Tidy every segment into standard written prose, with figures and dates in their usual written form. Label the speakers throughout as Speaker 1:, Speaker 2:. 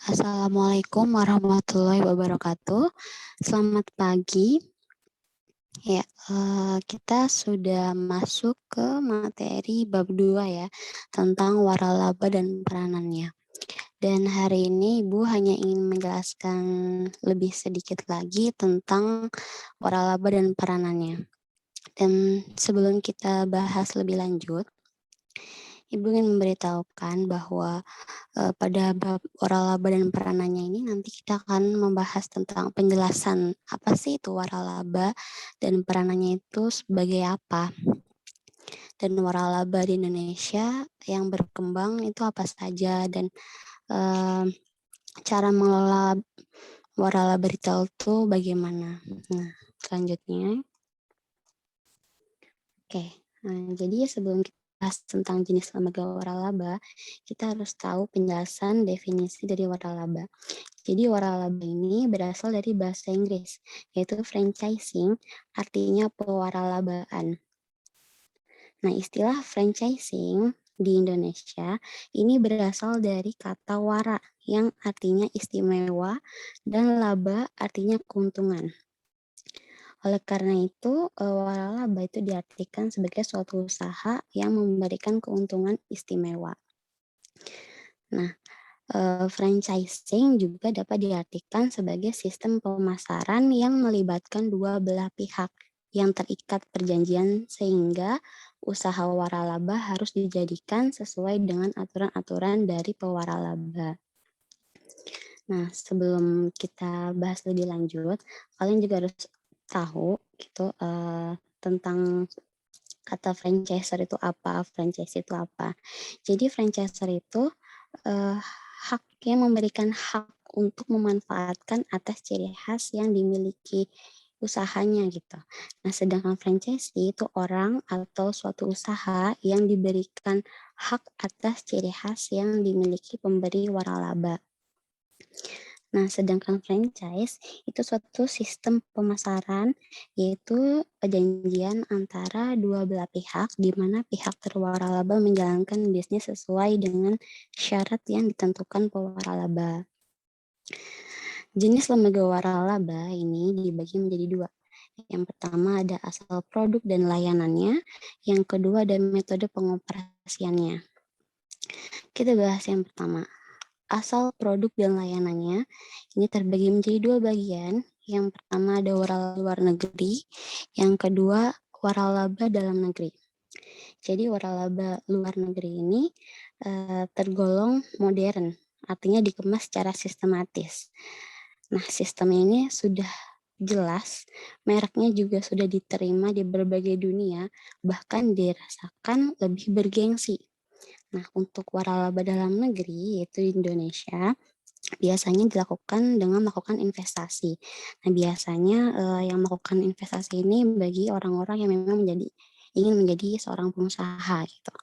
Speaker 1: Assalamualaikum warahmatullahi wabarakatuh. Selamat pagi. Ya, kita sudah masuk ke materi bab 2 ya, tentang waralaba dan peranannya. Dan hari ini Ibu hanya ingin menjelaskan lebih sedikit lagi tentang waralaba dan peranannya. Dan sebelum kita bahas lebih lanjut, Ibu ingin memberitahukan bahwa pada bab waralaba dan peranannya ini nanti kita akan membahas tentang penjelasan apa sih itu waralaba dan peranannya itu sebagai apa. Dan waralaba di Indonesia yang berkembang itu apa saja dan eh, cara mengelola waralaba retail itu bagaimana. Nah, selanjutnya. Oke. Nah, jadi sebelum kita bahas tentang jenis lembaga waralaba, kita harus tahu penjelasan definisi dari waralaba. Jadi waralaba ini berasal dari bahasa Inggris, yaitu franchising, artinya pewaralabaan. Nah, istilah franchising di Indonesia ini berasal dari kata wara yang artinya istimewa dan laba artinya keuntungan. Oleh karena itu, waralaba itu diartikan sebagai suatu usaha yang memberikan keuntungan istimewa. Nah, franchising juga dapat diartikan sebagai sistem pemasaran yang melibatkan dua belah pihak yang terikat perjanjian sehingga usaha waralaba harus dijadikan sesuai dengan aturan-aturan dari pewaralaba. Nah, sebelum kita bahas lebih lanjut, kalian juga harus tahu gitu tentang kata franchiser itu apa, franchise itu apa. Jadi franchiser itu hak yang memberikan hak untuk memanfaatkan atas ciri khas yang dimiliki usahanya gitu. Nah, sedangkan franchise itu orang atau suatu usaha yang diberikan hak atas ciri khas yang dimiliki pemberi waralaba. Nah, sedangkan franchise itu suatu sistem pemasaran, yaitu perjanjian antara dua belah pihak, di mana pihak terwaralaba menjalankan bisnis sesuai dengan syarat yang ditentukan pewaralaba. Jenis lembaga waralaba ini dibagi menjadi dua. Yang pertama ada asal produk dan layanannya, yang kedua ada metode pengoperasiannya. Kita bahas yang pertama. Asal produk dan layanannya ini terbagi menjadi dua bagian. Yang pertama ada waralaba luar negeri, yang kedua waralaba dalam negeri. Jadi waralaba luar negeri ini tergolong modern, artinya dikemas secara sistematis. Nah, sistem ini sudah jelas, mereknya juga sudah diterima di berbagai dunia, bahkan dirasakan lebih bergengsi. Nah, untuk waralaba dalam negeri, yaitu di Indonesia, biasanya dilakukan dengan melakukan investasi. Nah, biasanya yang melakukan investasi ini bagi orang-orang yang memang ingin menjadi seorang pengusaha gitu.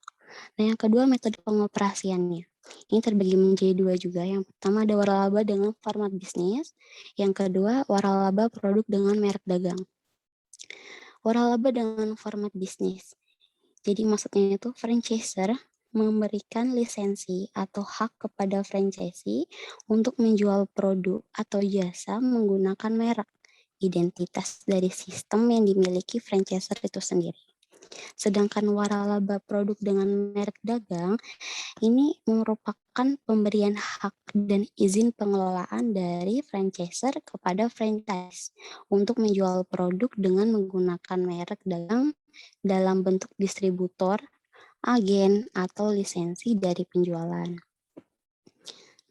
Speaker 1: Nah, yang kedua metode pengoperasiannya. Ini terbagi menjadi dua juga. Yang pertama ada waralaba dengan format bisnis. Yang kedua waralaba produk dengan merek dagang. Waralaba dengan format bisnis. Jadi maksudnya itu franchiser memberikan lisensi atau hak kepada franchisee untuk menjual produk atau jasa menggunakan merek identitas dari sistem yang dimiliki franchiser itu sendiri. Sedangkan waralaba produk dengan merek dagang ini merupakan pemberian hak dan izin pengelolaan dari franchiser kepada franchise untuk menjual produk dengan menggunakan merek dagang dalam bentuk distributor, agen, atau lisensi dari penjualan.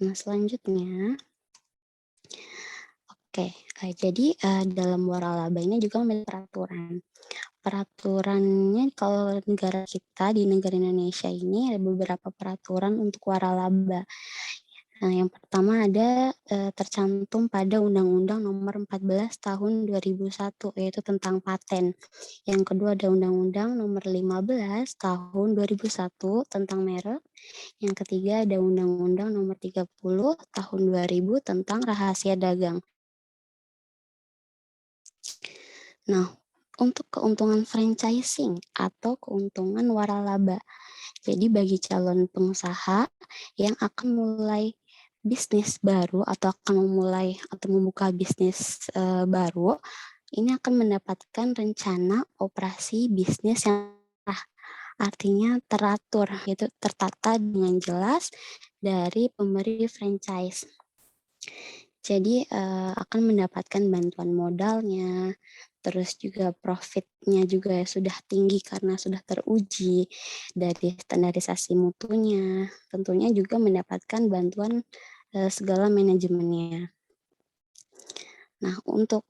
Speaker 1: Nah, selanjutnya, jadi dalam waralaba ini juga memiliki peraturan. Peraturannya kalau negara kita di negara Indonesia ini ada beberapa peraturan untuk waralaba. Nah, yang pertama ada tercantum pada Undang-Undang Nomor 14 Tahun 2001 yaitu tentang paten. Yang kedua ada Undang-Undang Nomor 15 Tahun 2001 tentang merek. Yang ketiga ada Undang-Undang Nomor 30 Tahun 2000 tentang rahasia dagang. Nah, untuk keuntungan franchising atau keuntungan waralaba. Jadi bagi calon pengusaha yang akan mulai bisnis baru atau akan memulai atau membuka bisnis baru, ini akan mendapatkan rencana operasi bisnis yang artinya teratur, yaitu tertata dengan jelas dari pemberi franchise. Jadi akan mendapatkan bantuan modalnya, terus juga profitnya juga sudah tinggi karena sudah teruji dari standarisasi mutunya. Tentunya juga mendapatkan bantuan segala manajemennya. Nah, untuk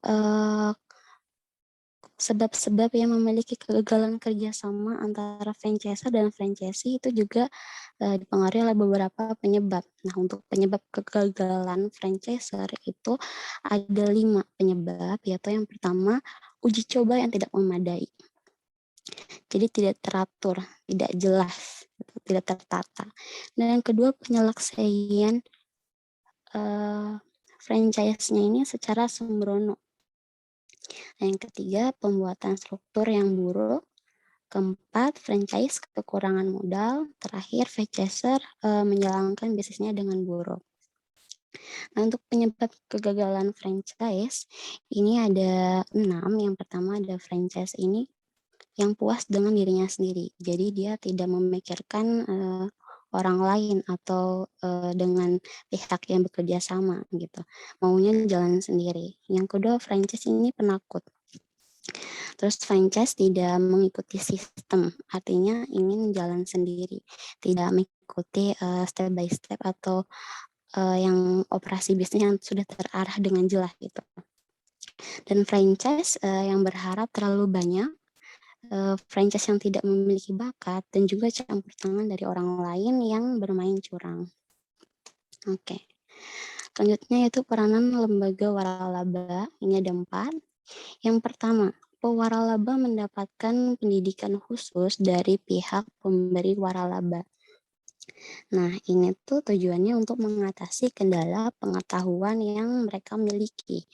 Speaker 1: sebab-sebab yang memiliki kegagalan kerjasama antara franchisor dan franchisee itu juga dipengaruhi oleh beberapa penyebab. Nah, untuk penyebab kegagalan franchisor itu ada 5 penyebab, yaitu yang pertama, uji coba yang tidak memadai. Jadi tidak teratur, tidak jelas, tidak tertata. Dan yang kedua, penyelesaian franchise-nya ini secara sembrono. Yang ketiga, pembuatan struktur yang buruk. Keempat, franchise kekurangan modal. Terakhir, franchisor menjalankan bisnisnya dengan buruk. Nah, untuk penyebab kegagalan franchise, ini ada 6. Yang pertama ada franchise ini yang puas dengan dirinya sendiri. Jadi dia tidak memikirkan orang lain atau dengan pihak yang bekerja sama gitu. Maunya jalan sendiri. Yang kedua, franchise ini penakut. Terus franchise tidak mengikuti sistem, artinya ingin jalan sendiri, tidak mengikuti step by step atau yang operasi bisnis yang sudah terarah dengan jelas gitu. Dan franchise yang berharap terlalu banyak, franchise yang tidak memiliki bakat, dan juga campur tangan dari orang lain yang bermain curang. Oke. Selanjutnya yaitu peranan lembaga waralaba, ini ada 4. Yang pertama, pewaralaba mendapatkan pendidikan khusus dari pihak pemberi waralaba. Nah, ini tuh tujuannya untuk mengatasi kendala pengetahuan yang mereka miliki.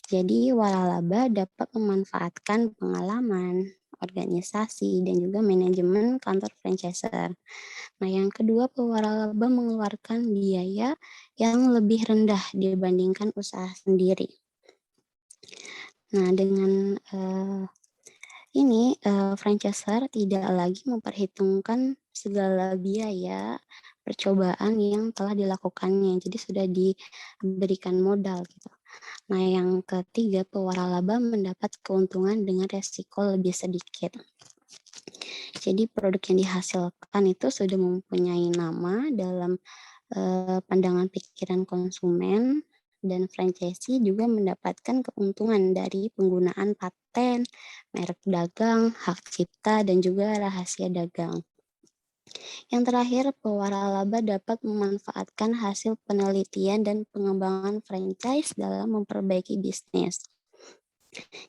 Speaker 1: Jadi, waralaba dapat memanfaatkan pengalaman, organisasi, dan juga manajemen kantor franchisor. Nah, yang kedua, pewaralaba mengeluarkan biaya yang lebih rendah dibandingkan usaha sendiri. Nah, dengan ini franchisor tidak lagi memperhitungkan segala biaya percobaan yang telah dilakukannya, jadi sudah diberikan modal gitu. Nah, yang ketiga, pewaralaba mendapat keuntungan dengan resiko lebih sedikit. Jadi produk yang dihasilkan itu sudah mempunyai nama dalam pandangan pikiran konsumen, dan franchisee juga mendapatkan keuntungan dari penggunaan paten, merek dagang, hak cipta, dan juga rahasia dagang. Yang terakhir, pewaralaba dapat memanfaatkan hasil penelitian dan pengembangan franchise dalam memperbaiki bisnis.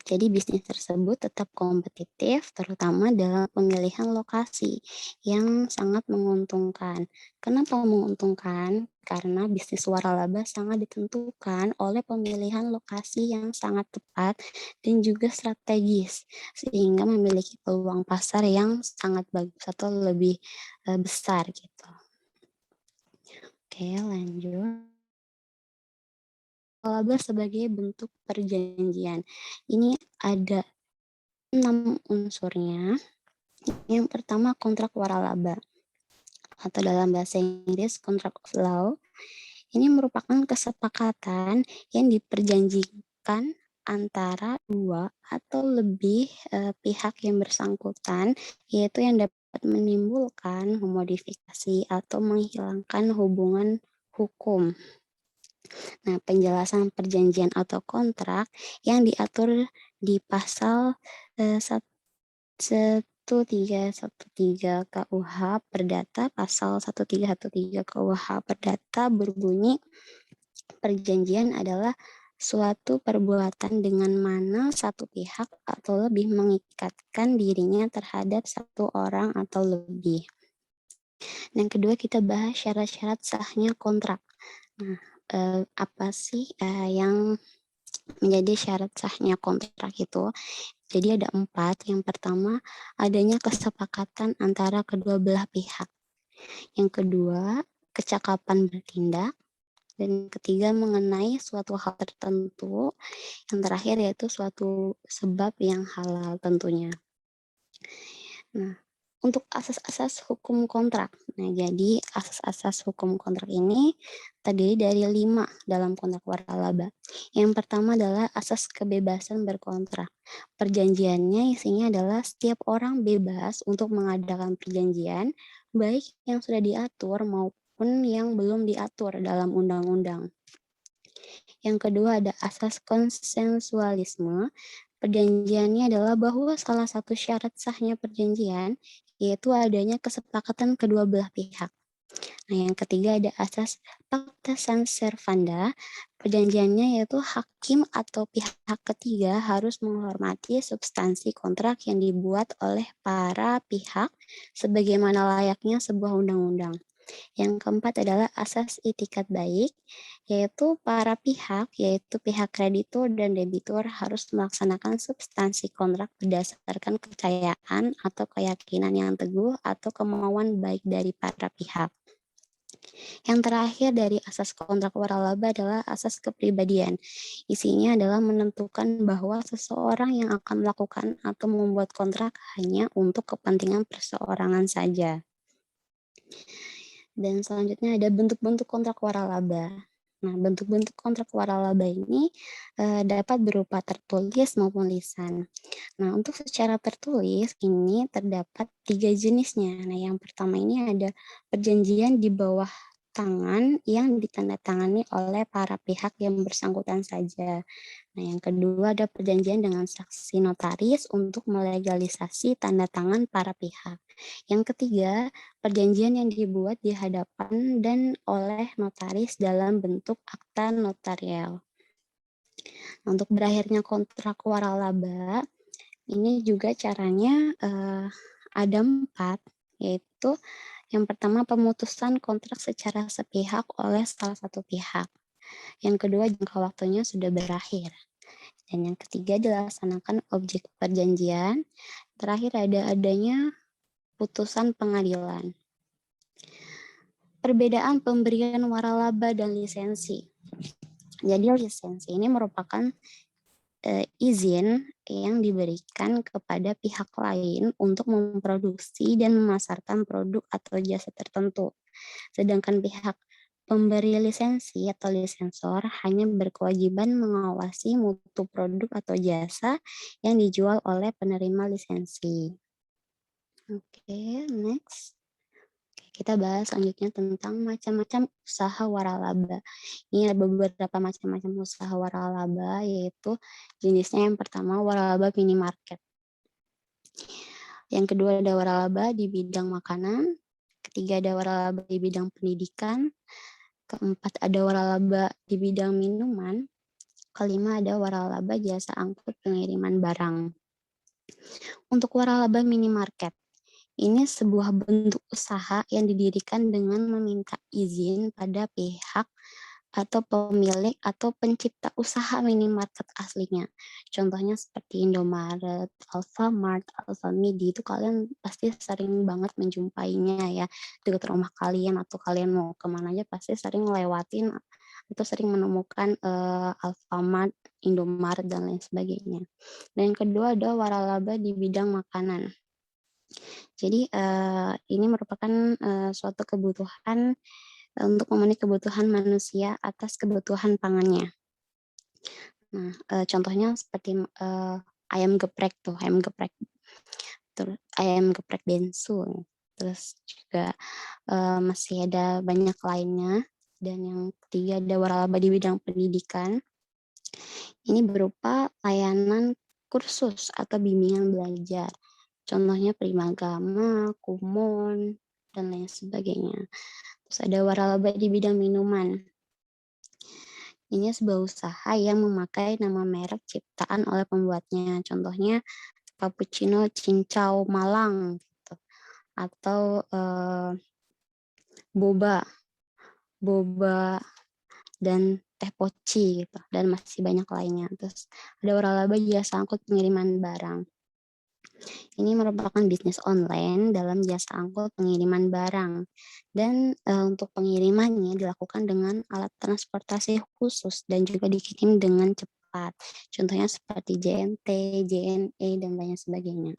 Speaker 1: Jadi bisnis tersebut tetap kompetitif, terutama dalam pemilihan lokasi yang sangat menguntungkan. Kenapa menguntungkan? Karena bisnis waralaba sangat ditentukan oleh pemilihan lokasi yang sangat tepat dan juga strategis, sehingga memiliki peluang pasar yang sangat bagus atau lebih besar gitu. Oke, lanjut. Waralaba sebagai bentuk perjanjian. Ini ada 6 unsurnya. Yang pertama, kontrak waralaba atau dalam bahasa Inggris contract of law. Ini merupakan kesepakatan yang diperjanjikan antara 2 atau lebih pihak yang bersangkutan, yaitu yang dapat menimbulkan, memodifikasi, atau menghilangkan hubungan hukum. Nah, penjelasan perjanjian atau kontrak yang diatur di pasal 1313 KUH Perdata, pasal 1313 KUH Perdata berbunyi, perjanjian adalah suatu perbuatan dengan mana satu pihak atau lebih mengikatkan dirinya terhadap satu orang atau lebih. Yang kedua, kita bahas syarat-syarat sahnya kontrak. Nah, apa sih yang menjadi syarat sahnya kontrak itu? Jadi ada 4. Yang pertama, adanya kesepakatan antara kedua belah pihak. Yang kedua, kecakapan bertindak. Dan ketiga mengenai suatu hal tertentu. Yang terakhir yaitu suatu sebab yang halal tentunya. Nah, untuk asas-asas hukum kontrak. Nah, jadi asas-asas hukum kontrak ini terdiri dari 5 dalam kontrak waralaba. Yang pertama adalah asas kebebasan berkontrak. Perjanjiannya isinya adalah setiap orang bebas untuk mengadakan perjanjian, baik yang sudah diatur maupun yang belum diatur dalam undang-undang. Yang kedua ada asas konsensualisme. Perjanjiannya adalah bahwa salah satu syarat sahnya perjanjian yaitu adanya kesepakatan kedua belah pihak. Nah, yang ketiga ada asas pacta sunt servanda. Perjanjiannya yaitu hakim atau pihak ketiga harus menghormati substansi kontrak yang dibuat oleh para pihak sebagaimana layaknya sebuah undang-undang. Yang keempat adalah asas itikat baik, yaitu para pihak, yaitu pihak kreditur dan debitur harus melaksanakan substansi kontrak berdasarkan kepercayaan atau keyakinan yang teguh atau kemauan baik dari para pihak. Yang terakhir dari asas kontrak waralaba adalah asas kepribadian. Isinya adalah menentukan bahwa seseorang yang akan melakukan atau membuat kontrak hanya untuk kepentingan perseorangan saja. Dan selanjutnya ada bentuk-bentuk kontrak waralaba. Nah, bentuk-bentuk kontrak waralaba ini dapat berupa tertulis maupun lisan. Nah, untuk secara tertulis ini terdapat 3 jenisnya. Nah, yang pertama ini ada perjanjian di bawah tangan yang ditandatangani oleh para pihak yang bersangkutan saja. Nah, yang kedua ada perjanjian dengan saksi notaris untuk melegalisasi tanda tangan para pihak. Yang ketiga, perjanjian yang dibuat di hadapan dan oleh notaris dalam bentuk akta notarial. Nah, untuk berakhirnya kontrak waralaba, ini juga caranya ada 4, yaitu yang pertama pemutusan kontrak secara sepihak oleh salah satu pihak. Yang kedua jangka waktunya sudah berakhir. Dan yang ketiga dilaksanakan objek perjanjian. Terakhir adanya putusan pengadilan. Perbedaan pemberian waralaba dan lisensi. Jadi lisensi ini merupakan izin yang diberikan kepada pihak lain untuk memproduksi dan memasarkan produk atau jasa tertentu. Sedangkan pihak pemberi lisensi atau lisensor hanya berkewajiban mengawasi mutu produk atau jasa yang dijual oleh penerima lisensi. Oke, next. Kita bahas selanjutnya tentang macam-macam usaha waralaba. Ini ada beberapa macam-macam usaha waralaba, yaitu jenisnya yang pertama waralaba minimarket. Yang kedua ada waralaba di bidang makanan. Ketiga ada waralaba di bidang pendidikan. Keempat ada waralaba di bidang minuman. Kelima ada waralaba jasa angkut pengiriman barang. Untuk waralaba minimarket, ini sebuah bentuk usaha yang didirikan dengan meminta izin pada pihak atau pemilik atau pencipta usaha minimarket aslinya. Contohnya seperti Indomaret, Alfamart, Alfamidi itu kalian pasti sering banget menjumpainya ya dekat rumah kalian atau kalian mau kemana aja pasti sering lewatin atau sering menemukan Alfamart, Indomaret dan lain sebagainya. Dan yang kedua ada waralaba di bidang makanan. Jadi ini merupakan suatu kebutuhan untuk memenuhi kebutuhan manusia atas kebutuhan pangannya. Nah, contohnya seperti ayam geprek tuh, terus ayam geprek bensu, terus juga masih ada banyak lainnya. Dan yang ketiga ada waralaba di bidang pendidikan. Ini berupa layanan kursus atau bimbingan belajar. Contohnya Primagama, Kumon, dan lain sebagainya. Terus ada waralaba di bidang minuman. Ini sebuah usaha yang memakai nama merek ciptaan oleh pembuatnya. Contohnya cappuccino cincau Malang gitu. Atau boba dan teh poci gitu dan masih banyak lainnya. Terus ada waralaba jasa angkut pengiriman barang. Ini merupakan bisnis online dalam jasa angkut pengiriman barang. Dan untuk pengirimannya dilakukan dengan alat transportasi khusus dan juga dikirim dengan cepat. Contohnya seperti JNT, JNE, dan lain sebagainya.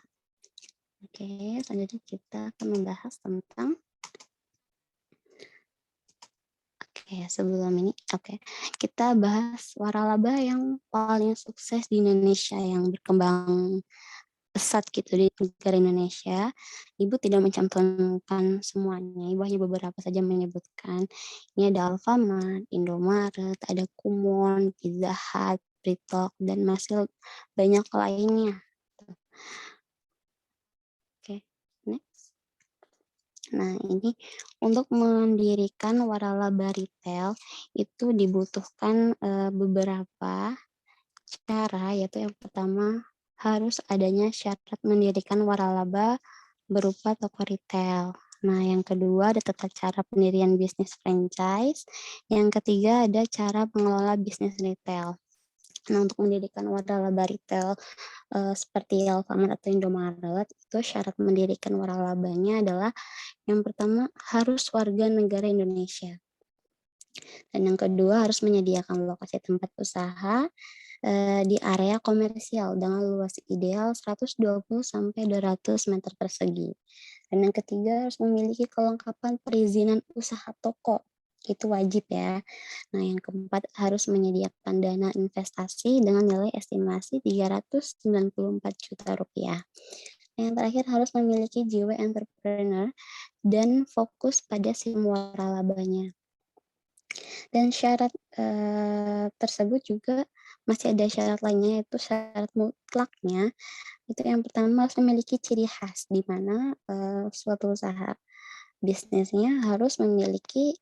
Speaker 1: Oke, selanjutnya kita akan membahas tentang sebelum ini kita bahas waralaba yang paling sukses di Indonesia yang berkembang pesat gitu di negara Indonesia. Ibu tidak mencantumkan semuanya, Ibu hanya beberapa saja menyebutkan. Ini ada Alfamart, Indomaret, ada Kumon, Pizza Hut, Pritok, dan masih banyak lainnya. Oke, next. Nah, ini untuk mendirikan waralaba retail itu dibutuhkan beberapa cara, yaitu yang pertama harus adanya syarat mendirikan waralaba berupa toko retail. Nah, yang kedua ada tata cara pendirian bisnis franchise. Yang ketiga ada cara mengelola bisnis retail. Nah, untuk mendirikan waralaba retail seperti Alfamart atau Indomaret, itu syarat mendirikan waralabanya adalah yang pertama harus warga negara Indonesia. Dan yang kedua harus menyediakan lokasi tempat usaha di area komersial dengan luas ideal 120 sampai 200 meter persegi. Dan yang ketiga harus memiliki kelengkapan perizinan usaha toko. Itu wajib ya. Nah, yang keempat harus menyediakan dana investasi dengan nilai estimasi 394 juta rupiah. Yang terakhir harus memiliki jiwa entrepreneur dan fokus pada waralabanya. Dan syarat tersebut juga masih ada syarat lainnya, yaitu syarat mutlaknya. Itu yang pertama harus memiliki ciri khas, di mana suatu usaha bisnisnya harus memiliki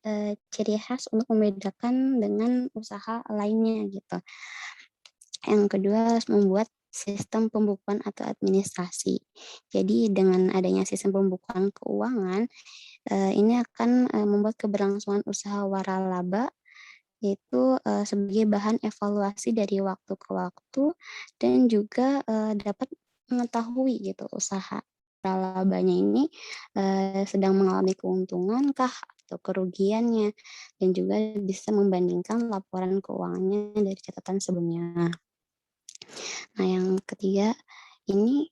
Speaker 1: ciri khas untuk membedakan dengan usaha lainnya gitu. Yang kedua harus membuat sistem pembukuan atau administrasi. Jadi dengan adanya sistem pembukuan keuangan, ini akan membuat keberlangsungan usaha waralaba itu sebagai bahan evaluasi dari waktu ke waktu dan juga dapat mengetahui gitu usaha waralabanya ini sedang mengalami keuntungan kah atau kerugiannya, dan juga bisa membandingkan laporan keuangannya dari catatan sebelumnya. Nah, yang ketiga ini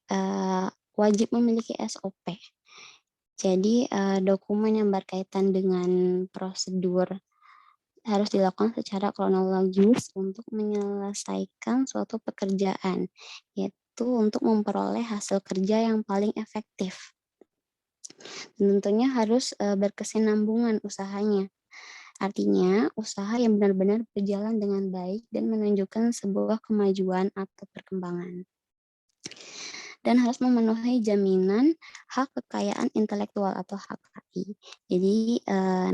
Speaker 1: wajib memiliki SOP. Jadi dokumen yang berkaitan dengan prosedur harus dilakukan secara kronologis untuk menyelesaikan suatu pekerjaan, yaitu untuk memperoleh hasil kerja yang paling efektif. Dan tentunya harus berkesinambungan usahanya. Artinya, usaha yang benar-benar berjalan dengan baik dan menunjukkan sebuah kemajuan atau perkembangan. Dan harus memenuhi jaminan hak kekayaan intelektual atau HKI. Jadi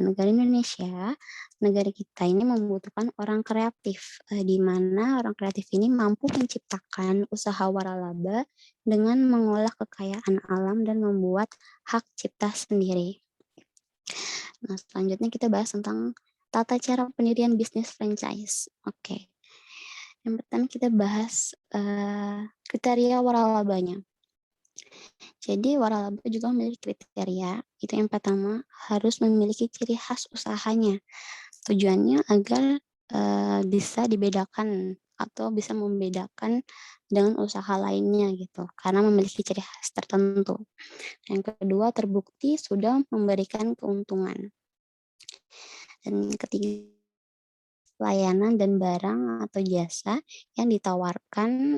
Speaker 1: negara Indonesia, negara kita ini membutuhkan orang kreatif, di mana orang kreatif ini mampu menciptakan usaha waralaba dengan mengolah kekayaan alam dan membuat hak cipta sendiri. Nah, selanjutnya kita bahas tentang tata cara pendirian bisnis franchise. Oke. Yang pertama kita bahas kriteria waralabanya. Jadi waralaba juga memiliki kriteria. Itu yang pertama harus memiliki ciri khas usahanya. Tujuannya agar bisa dibedakan atau bisa membedakan dengan usaha lainnya gitu, karena memiliki ciri khas tertentu. Yang kedua terbukti sudah memberikan keuntungan. Dan yang ketiga layanan dan barang atau jasa yang ditawarkan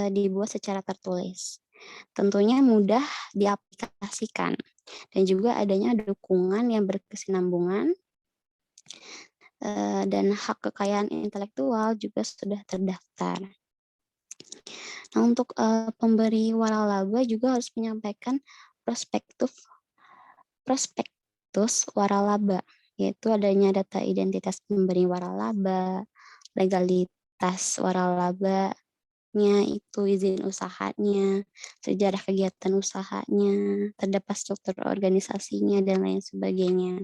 Speaker 1: dibuat secara tertulis. Tentunya mudah diaplikasikan dan juga adanya dukungan yang berkesinambungan dan hak kekayaan intelektual juga sudah terdaftar. Nah, untuk pemberi waralaba juga harus menyampaikan prospektus waralaba, yaitu adanya data identitas pemberi waralaba, legalitas waralabanya, itu izin usahanya, sejarah kegiatan usahanya, terdapat struktur organisasinya, dan lain sebagainya.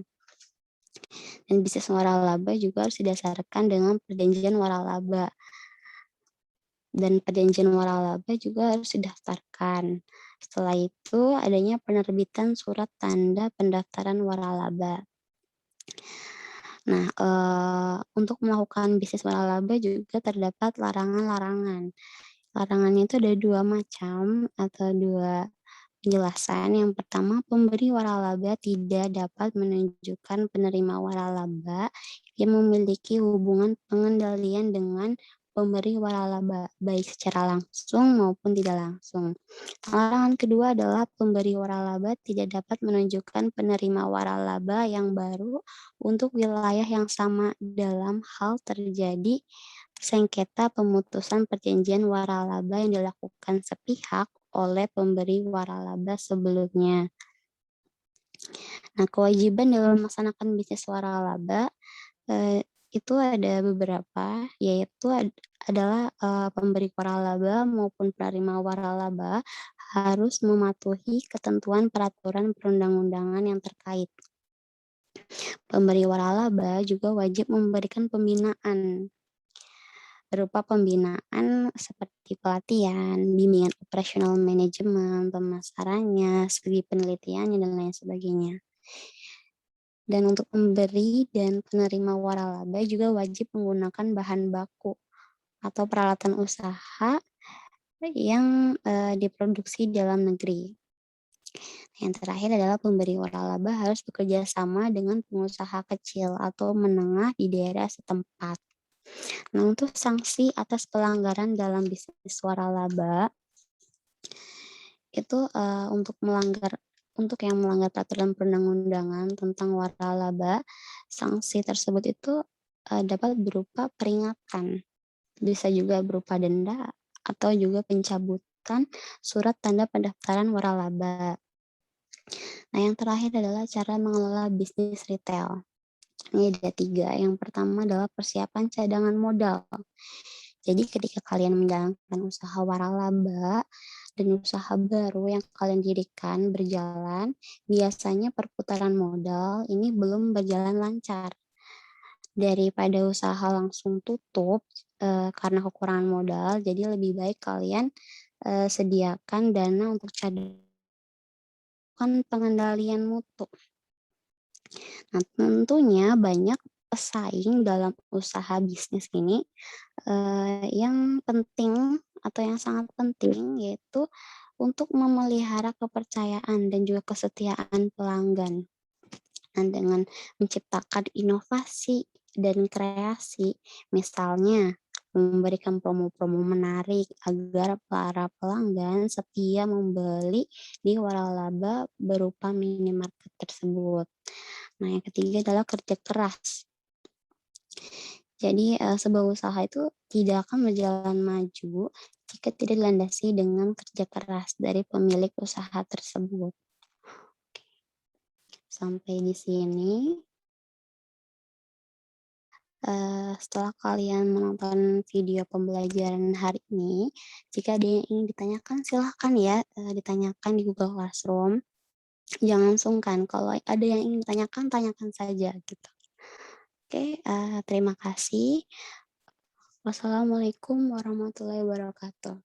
Speaker 1: Dan bisnis waralaba juga harus didasarkan dengan perjanjian waralaba. Dan perjanjian waralaba juga harus didaftarkan. Setelah itu adanya penerbitan surat tanda pendaftaran waralaba. Nah, untuk melakukan bisnis waralaba juga terdapat larangan-larangan. Larangannya itu ada 2 macam atau 2 penjelasan. Yang pertama, pemberi waralaba tidak dapat menunjukkan penerima waralaba yang memiliki hubungan pengendalian dengan pemberi waralaba, baik secara langsung maupun tidak langsung. Larangan kedua adalah pemberi waralaba tidak dapat menunjukkan penerima waralaba yang baru untuk wilayah yang sama dalam hal terjadi sengketa pemutusan perjanjian waralaba yang dilakukan sepihak oleh pemberi waralaba sebelumnya. Nah, kewajiban dalam melaksanakan bisnis waralaba itu ada beberapa, yaitu adalah pemberi waralaba maupun penerima waralaba harus mematuhi ketentuan peraturan perundang-undangan yang terkait. Pemberi waralaba juga wajib memberikan pembinaan berupa pembinaan seperti pelatihan, bimbingan operasional manajemen, pemasarannya, studi penelitiannya, dan lain sebagainya. Dan untuk pemberi dan penerima waralaba juga wajib menggunakan bahan baku atau peralatan usaha yang diproduksi dalam negeri. Yang terakhir adalah pemberi waralaba harus bekerja sama dengan pengusaha kecil atau menengah di daerah setempat. Nah, untuk sanksi atas pelanggaran dalam bisnis waralaba itu untuk yang melanggar peraturan perundang-undangan tentang waralaba, sanksi tersebut itu dapat berupa peringatan, bisa juga berupa denda atau juga pencabutan surat tanda pendaftaran waralaba. Nah, yang terakhir adalah cara mengelola bisnis retail. Ini ada 3. Yang pertama adalah persiapan cadangan modal. Jadi ketika kalian menjalankan usaha waralaba dan usaha baru yang kalian dirikan berjalan, biasanya perputaran modal ini belum berjalan lancar. Daripada usaha langsung tutup karena kekurangan modal, jadi lebih baik kalian sediakan dana untuk cadangan pengendalian mutu. Nah, tentunya banyak pesaing dalam usaha bisnis ini yang penting atau yang sangat penting yaitu untuk memelihara kepercayaan dan juga kesetiaan pelanggan. Nah, dengan menciptakan inovasi dan kreasi, misalnya memberikan promo-promo menarik agar para pelanggan setia membeli di waralaba berupa minimarket tersebut. Nah, yang ketiga adalah kerja keras. Jadi, sebuah usaha itu tidak akan berjalan maju jika tidak dilandasi dengan kerja keras dari pemilik usaha tersebut. Sampai di sini. Setelah kalian menonton video pembelajaran hari ini, jika ada yang ingin ditanyakan silahkan ya, ditanyakan di Google Classroom. Jangan sungkan, kalau ada yang ingin ditanyakan, tanyakan saja gitu. Oke, terima kasih. Wassalamualaikum warahmatullahi wabarakatuh.